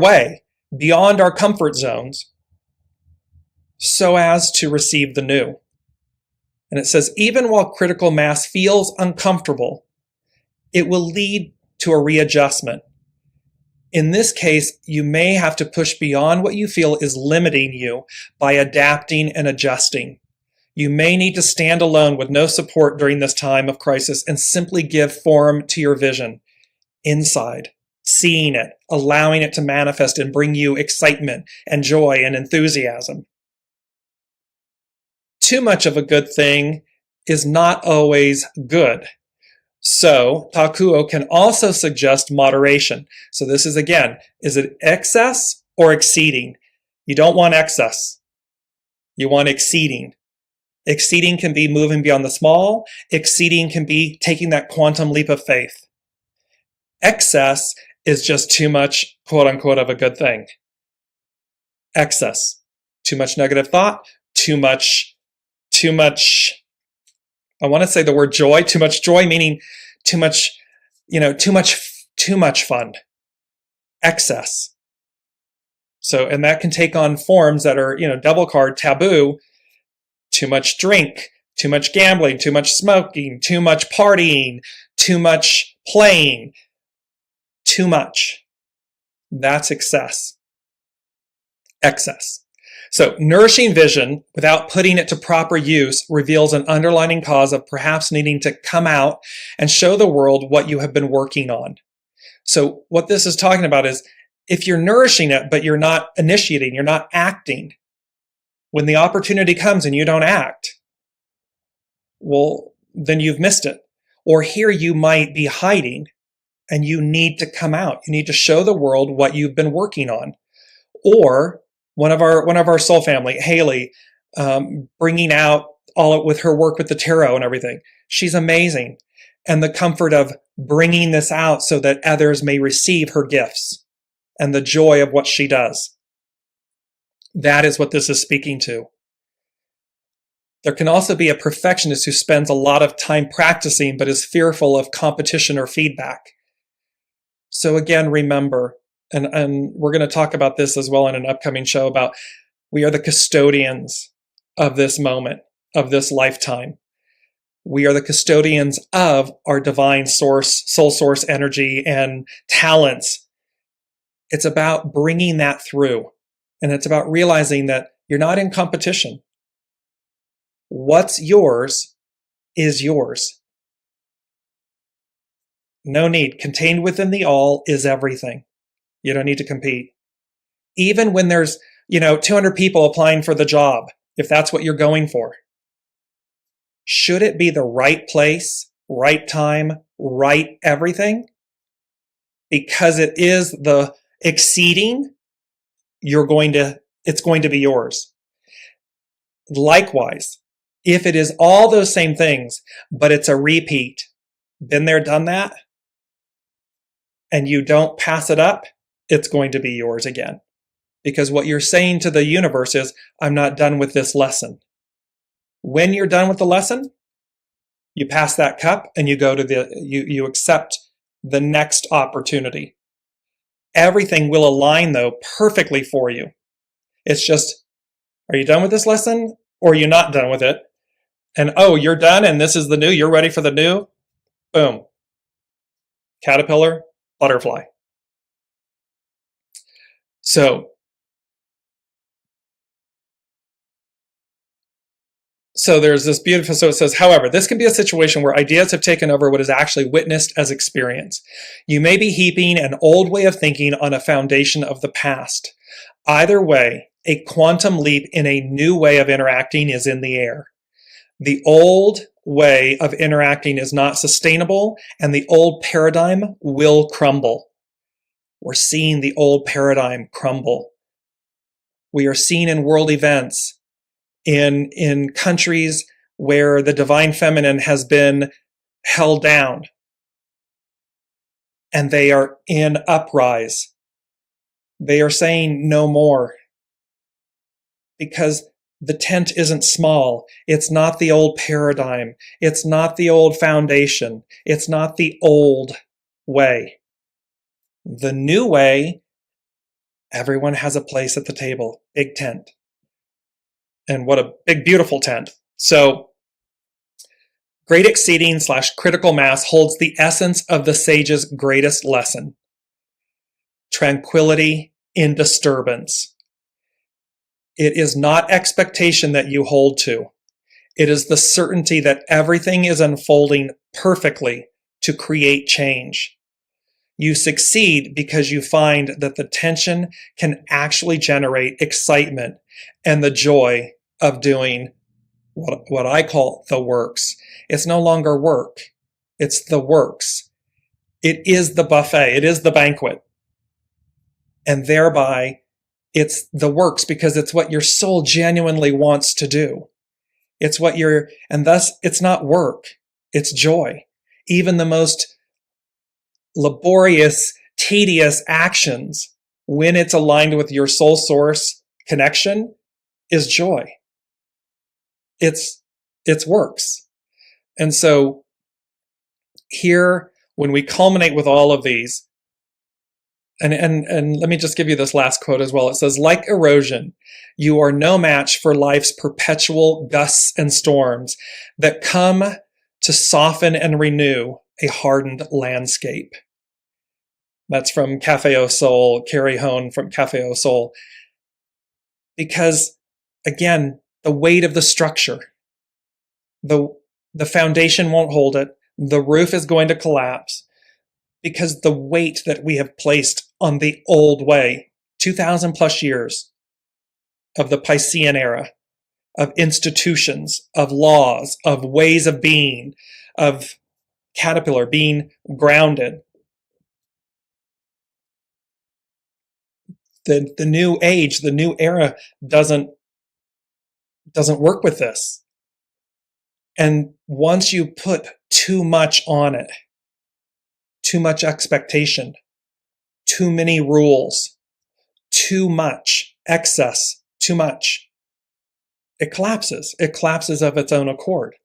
way, beyond our comfort zones, so as to receive the new. And it says, even while critical mass feels uncomfortable, it will lead to a readjustment. In this case, you may have to push beyond what you feel is limiting you by adapting and adjusting. You may need to stand alone with no support during this time of crisis and simply give form to your vision inside, seeing it, allowing it to manifest and bring you excitement and joy and enthusiasm. Too much of a good thing is not always good. So, Takuo can also suggest moderation. So this is, again, is it excess or exceeding? You don't want excess. You want exceeding. Exceeding can be moving beyond the small. Exceeding can be taking that quantum leap of faith. Excess is just too much, quote unquote, of a good thing. Excess. Too much negative thought. Too much, I want to say the word joy, too much joy, meaning too much fun. Excess. So, and that can take on forms that are, double card taboo. Too much drink, too much gambling, too much smoking, too much partying, too much playing, too much. That's excess. Excess. So, nourishing vision without putting it to proper use reveals an underlying cause of perhaps needing to come out and show the world what you have been working on. So, what this is talking about is if you're nourishing it, but you're not initiating, you're not acting, when the opportunity comes and you don't act, well, then you've missed it. Or here you might be hiding and you need to come out. You need to show the world what you've been working on. Or one of our soul family, Haley, bringing out all with her work with the tarot and everything. She's amazing. And the comfort of bringing this out so that others may receive her gifts and the joy of what she does. That is what this is speaking to. There can also be a perfectionist who spends a lot of time practicing but is fearful of competition or feedback. So again, remember, and we're going to talk about this as well in an upcoming show about we are the custodians of this moment, of this lifetime. We are the custodians of our divine source, soul source energy and talents. It's about bringing that through. And it's about realizing that you're not in competition. What's yours is yours. No need. Contained within the all is everything. You don't need to compete. Even when there's, 200 people applying for the job, if that's what you're going for. Should it be the right place, right time, right everything? Because it is the exceeding, it's going to be yours. Likewise, if it is all those same things, but it's a repeat, been there, done that, and you don't pass it up, it's going to be yours again. Because what you're saying to the universe is, I'm not done with this lesson. When you're done with the lesson, you pass that cup and you go to you accept the next opportunity. Everything will align, though, perfectly for you. It's just, are you done with this lesson or are you not done with it? And, you're done and this is the new, you're ready for the new? Boom. Caterpillar, butterfly. So there's this beautiful, so it says, however, this can be a situation where ideas have taken over what is actually witnessed as experience. You may be heaping an old way of thinking on a foundation of the past. Either way, a quantum leap in a new way of interacting is in the air. The old way of interacting is not sustainable, and the old paradigm will crumble. We're seeing the old paradigm crumble. We are seeing in world events, in countries where the divine feminine has been held down and they are in uprise. They are saying no more because The tent isn't small. It's not the old paradigm. It's not the old foundation. It's not the old way. The new way, everyone has a place at the table. Big tent. And what a big, beautiful tent. So, great exceeding / critical mass holds the essence of the sage's greatest lesson. Tranquility in disturbance. It is not expectation that you hold to. It is the certainty that everything is unfolding perfectly to create change. You succeed because you find that the tension can actually generate excitement and the joy of doing what I call the works. It's no longer work. It's the works. It is the buffet. It is the banquet. And thereby, it's the works because it's what your soul genuinely wants to do. It's what and thus it's not work. It's joy. Even the most laborious, tedious actions, when it's aligned with your soul source connection, is joy. It's works. And so here, when we culminate with all of these, and let me just give you this last quote as well. It says, like erosion, you are no match for life's perpetual gusts and storms that come to soften and renew a hardened landscape. That's from Café au Sol, Carrie Hone from Café au Sol. Because, again, the weight of the structure, the foundation won't hold it. The roof is going to collapse because the weight that we have placed on the old way, 2,000 plus years of the Piscean era, of institutions, of laws, of ways of being, of caterpillar being grounded. The new age, the new era doesn't work with this. And once you put too much on it, too much expectation, too many rules, too much excess, too much, it collapses. It collapses of its own accord.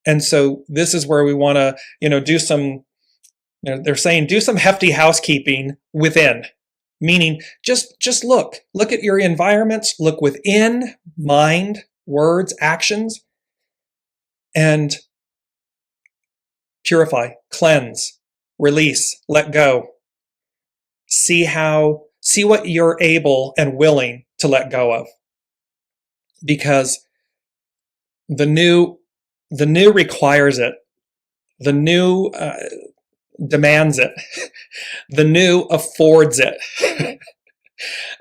And so this is where we want to, do some, they're saying do some hefty housekeeping within. Meaning, just look at your environments, look within, mind, words, actions, and purify, cleanse, release, let go. See what you're able and willing to let go of. Because the new requires it. The new demands it. The new affords it.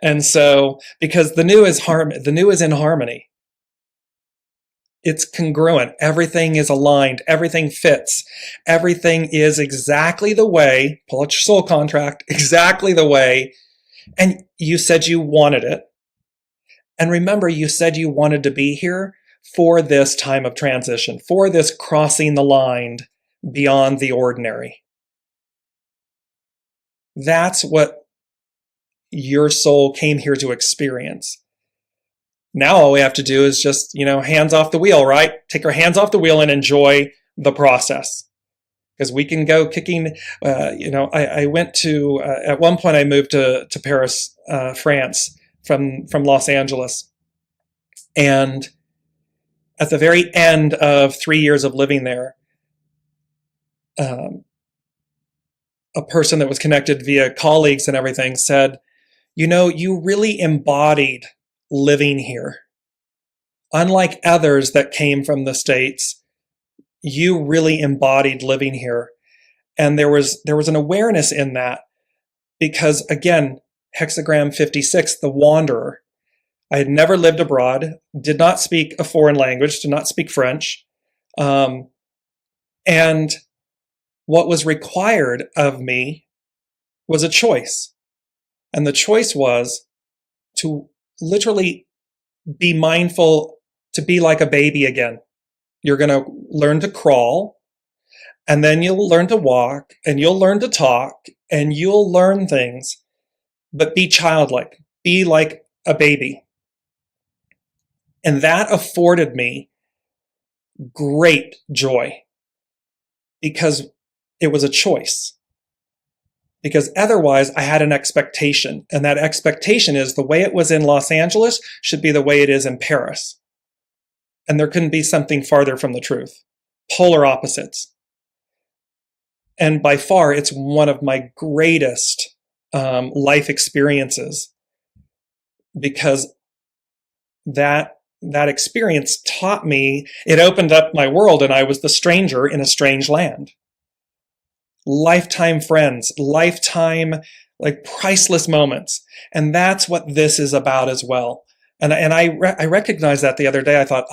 And so, because the new is in harmony. It's congruent. Everything is aligned. Everything fits. Everything is exactly the way, pull out your soul contract, exactly the way. And you said you wanted it. And remember, you said you wanted to be here for this time of transition, for this crossing the line beyond the ordinary. That's what your soul came here to experience. Now all we have to do is just, hands off the wheel, right? Take our hands off the wheel and enjoy the process. Because we can go kicking, I went to, at one point I moved to Paris, France, from Los Angeles. And at the very end of 3 years of living there, a person that was connected via colleagues and everything said, you really embodied living here. Unlike others that came from the States, you really embodied living here. And there was an awareness in that because, again, HEXAGRAM 56, the wanderer. I had never lived abroad, did not speak a foreign language, did not speak French. And what was required of me was a choice. And the choice was to literally be mindful, to be like a baby again. You're going to learn to crawl, and then you'll learn to walk, and you'll learn to talk, and you'll learn things, but be childlike. Be like a baby. And that afforded me great joy because it was a choice. Because otherwise I had an expectation, and that expectation is the way it was in Los Angeles should be the way it is in Paris. And there couldn't be something farther from the truth. Polar opposites. And by far, it's one of my greatest life experiences, because that experience taught me, it opened up my world, and I was the stranger in a strange land. Lifetime friends, lifetime, like priceless moments. And that's what this is about as well. And I recognized that the other day. I thought,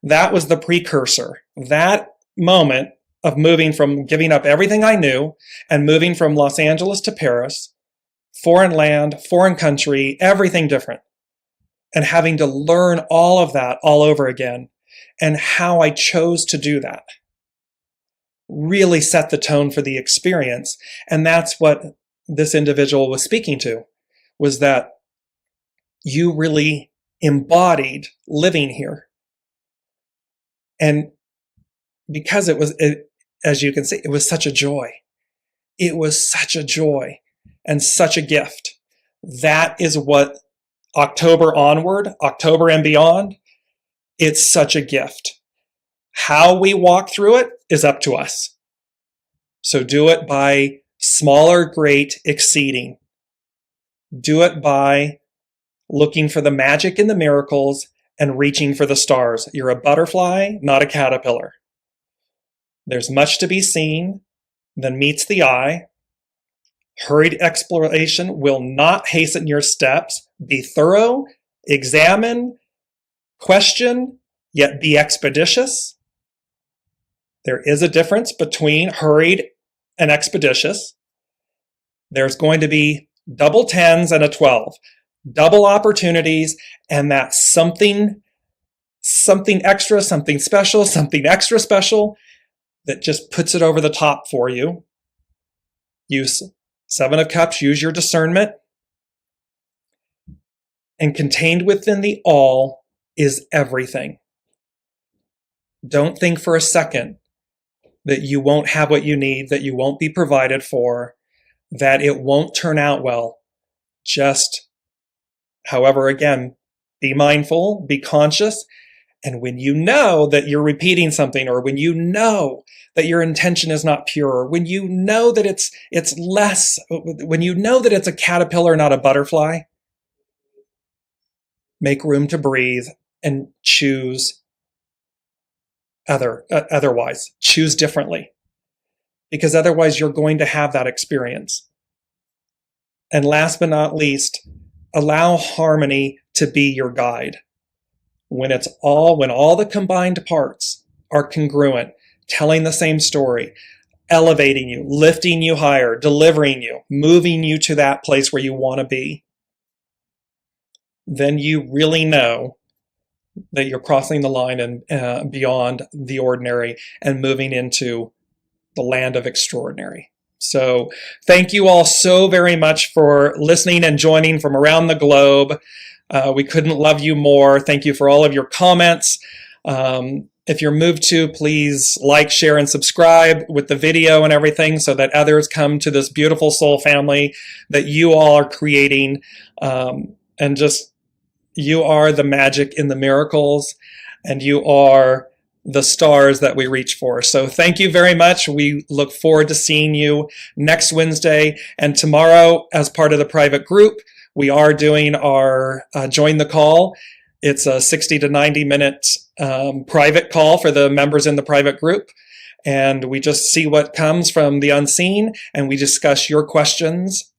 that was the precursor. That moment of moving from giving up everything I knew and moving from Los Angeles to Paris, foreign land, foreign country, everything different. And having to learn all of that all over again, and how I chose to do that really set the tone for the experience. And that's what this individual was speaking to, was that you really embodied living here. And because as you can see, it was such a joy. It was such a joy and such a gift. That is what October onward, October and beyond, it's such a gift. How we walk through it is up to us. So do it by smaller, great, exceeding. Do it by looking for the magic in the miracles and reaching for the stars. You're a butterfly, not a caterpillar. There's much to be seen than meets the eye. Hurried exploration will not hasten your steps. Be thorough, examine, question, yet be expeditious. There is a difference between hurried and expeditious. There's going to be double 10s and a 12. Double opportunities, and that's something extra, something special, something extra special that just puts it over the top for you. Use 7 of Cups, use your discernment. And contained within the all is everything. Don't think for a second that you won't have what you need, that you won't be provided for, that it won't turn out well. Just, however, again, be mindful, be conscious. And when you know that you're repeating something, or when you know that your intention is not pure, when you know that it's less, when you know that it's a caterpillar, not a butterfly, make room to breathe and choose otherwise. Choose differently. Because otherwise you're going to have that experience. And last but not least, allow harmony to be your guide. When all the combined parts are congruent, telling the same story, elevating you, lifting you higher, delivering you, moving you to that place where you want to be, then you really know that you're crossing the line and beyond the ordinary and moving into the land of extraordinary. So thank you all so very much for listening and joining from around the globe. We couldn't love you more. Thank you for all of your comments. If you're moved to, please like, share, and subscribe with the video and everything so that others come to this beautiful soul family that you all are creating. And just, you are the magic in the miracles, and you are the stars that we reach for. So thank you very much. We look forward to seeing you next Wednesday and tomorrow as part of the private group. We are doing our Join the Call. It's a 60 to 90 minute private call for the members in the private group. And we just see what comes from the unseen, and we discuss your questions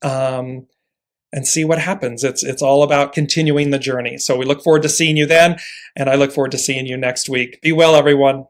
and see what happens. It's all about continuing the journey. So we look forward to seeing you then, and I look forward to seeing you next week. Be well, everyone.